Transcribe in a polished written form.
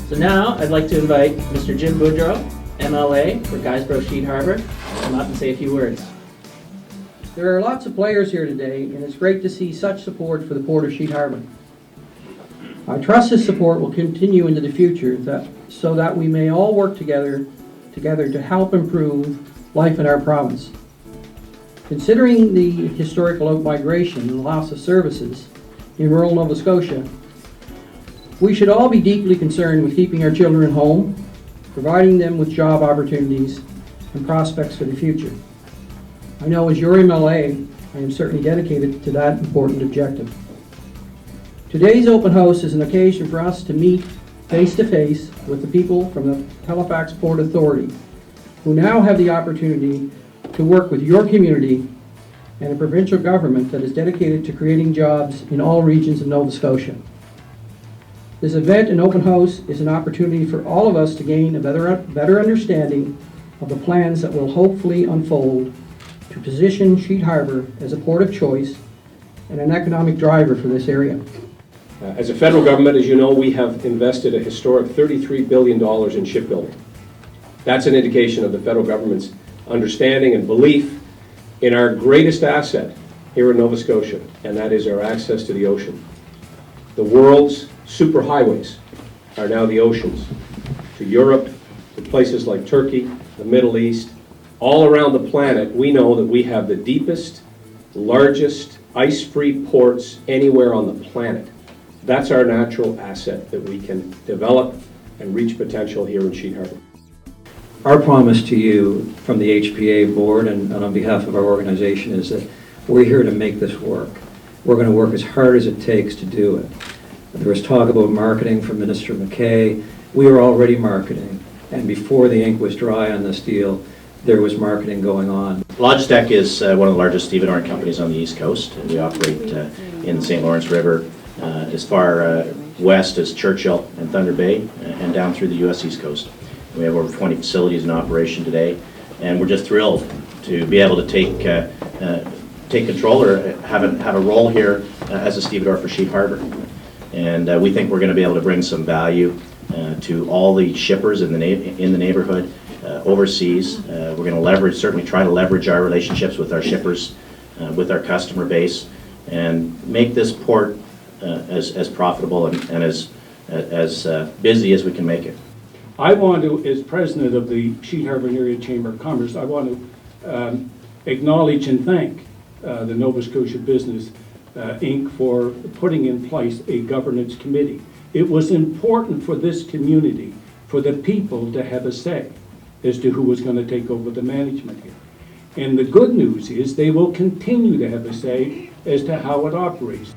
So now I'd like to invite Mr. Jim Boudreau, MLA for Guysborough Sheet Harbour, to come up and say a few words. There are lots of players here today, and it's great to see such support for the Port of Sheet Harbour. I trust this support will continue into the future so that we may all work together to help improve life in our province. Considering the historical out-migration and loss of services in rural Nova Scotia, we should all be deeply concerned with keeping our children home, providing them with job opportunities and prospects for the future. I know as your MLA, I am certainly dedicated to that important objective. Today's open house is an occasion for us to meet face-to-face with the people from the Halifax Port Authority, who now have the opportunity to work with your community and a provincial government that is dedicated to creating jobs in all regions of Nova Scotia. This event and open house is an opportunity for all of us to gain a better understanding of the plans that will hopefully unfold to position Sheet Harbour as a port of choice and an economic driver for this area. As a federal government, as you know, we have invested a historic $33 billion in shipbuilding. That's an indication of the federal government's understanding and belief in our greatest asset here in Nova Scotia, and that is our access to the ocean. The world's superhighways are now the oceans, to Europe, to places like Turkey, the Middle East. All around the planet, we know that we have the deepest, largest ice-free ports anywhere on the planet. That's our natural asset that we can develop and reach potential here in Sheet Harbour. Our promise to you from the HPA board and on behalf of our organization is that we're here to make this work. We're going to work as hard as it takes to do it. There was talk about marketing from Minister McKay. We were already marketing, and before the ink was dry on this deal, there was marketing going on. Logitech is one of the largest stevedore companies on the East Coast, and we operate in the St. Lawrence River as far west as Churchill and Thunder Bay and down through the U.S. East Coast. We have over 20 facilities in operation today, and we're just thrilled to be able to take control or have a role here as a stevedore for Sheet Harbour. And we think we're going to be able to bring some value to all the shippers in the neighborhood overseas. We're going to certainly try to leverage our relationships with our shippers, with our customer base, and make this port as profitable and as busy as we can make it. I want to, as president of the Sheet Harbour and Area Chamber of Commerce, I want to acknowledge and thank the Nova Scotia Business Inc. for putting in place a governance committee. It was important for this community, for the people to have a say as to who was going to take over the management here. And the good news is they will continue to have a say as to how it operates.